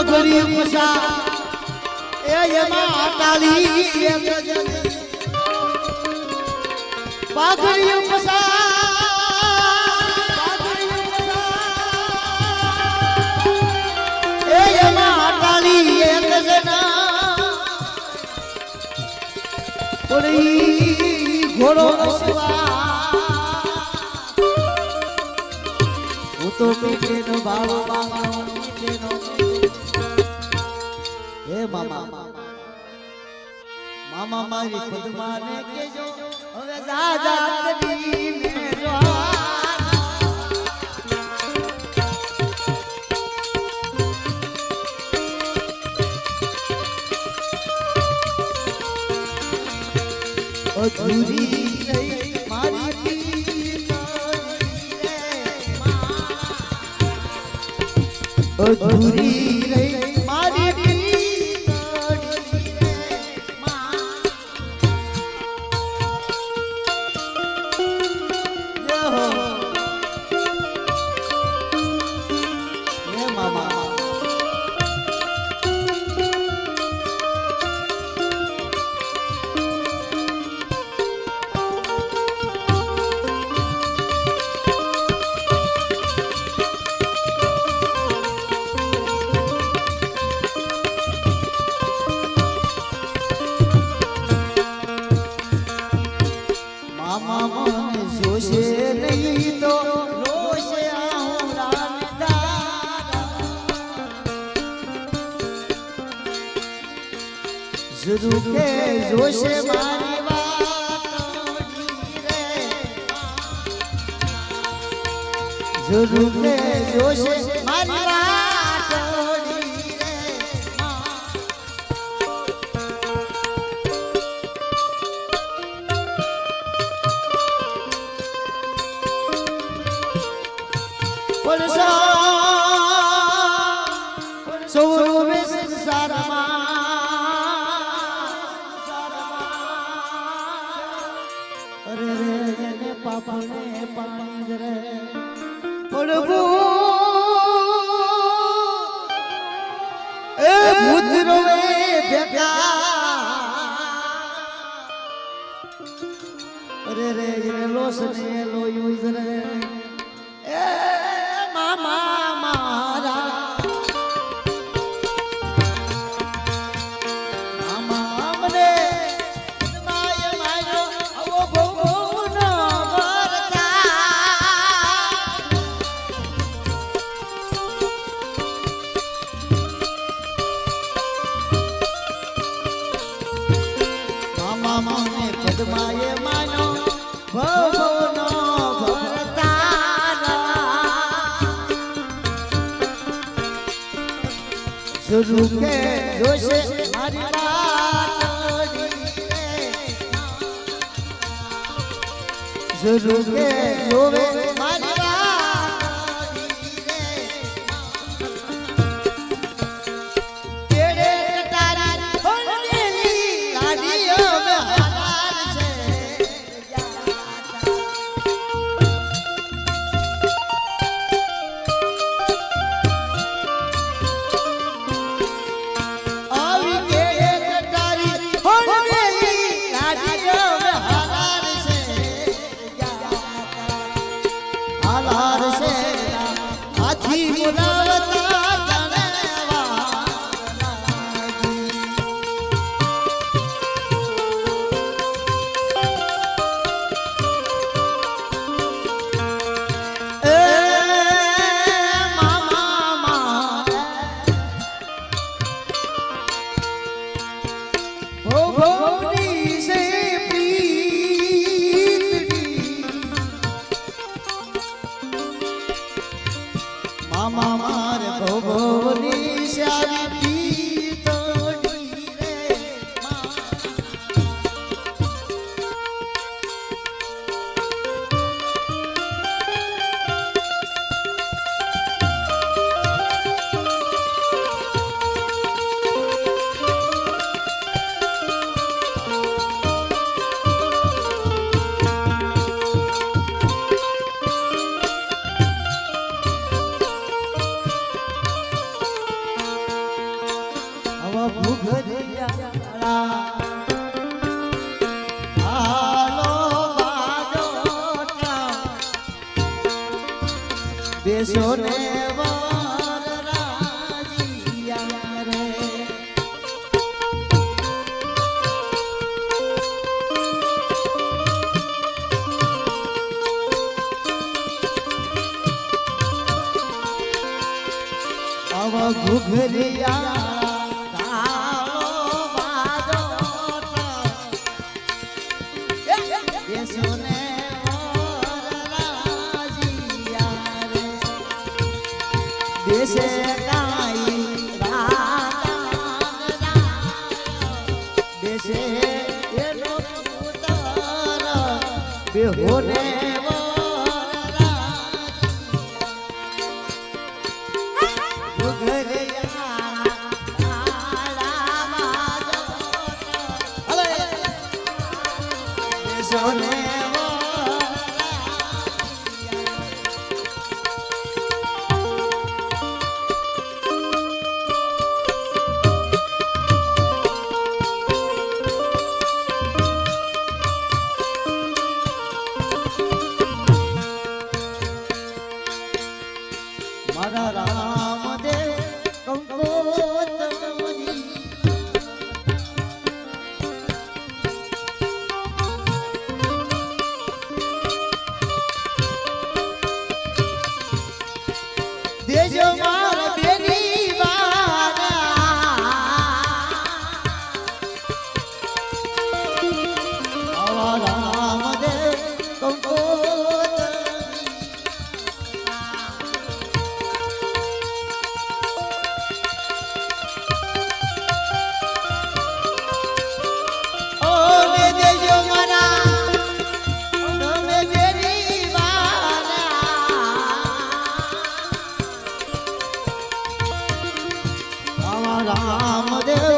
પગડી પસા એ એમાં આટાલી પગડી પસા એ એમાં આટાલી એક જણા ઓડી ઘોડો તો મીઠેનો ભાવ મામા મીઠેનો હે મામા મામા મારી પદ્માને કેજો હવે દાદા કરીને અધૂરી અધૂરી રહી મારી મામા જરૂર કે જોશે મારી વાત રે જરૂર કે જોશે મારી વાત રે પરસા સૌરવે સંસારમાં પાપને પાણી રે પ્રભુ એ ભૂતરોવે ભેગા અરે રે રે લોસ ને લોયુઝ રે એ મામા મારા મામા મને માય માયો આવો ભોગો મામાને પદ્માએ માનો ભવનો ભરતારા જરૂર કે જોશે મારી વાત જરૂર કે જોવે મારી મામા મારે ભવની શ્યામી તોડી રે ઘુઘરિયા હાલો બાજોટા બેસો ને વર રાજીયા રે અવ ઘુઘરિયા તાળો બાજોટા બેસો ને વર રાજીયા રે દેશે કાઈ રાજા દેશે એનો પુત્ર બેહોને સોને મારા રામદેવ કંકોત્રી દેજો મારા બેની વારા આવા રામદેવ કંકોત્રી ઓ ને દેજો મારા તમે બેની વારા રામદેવ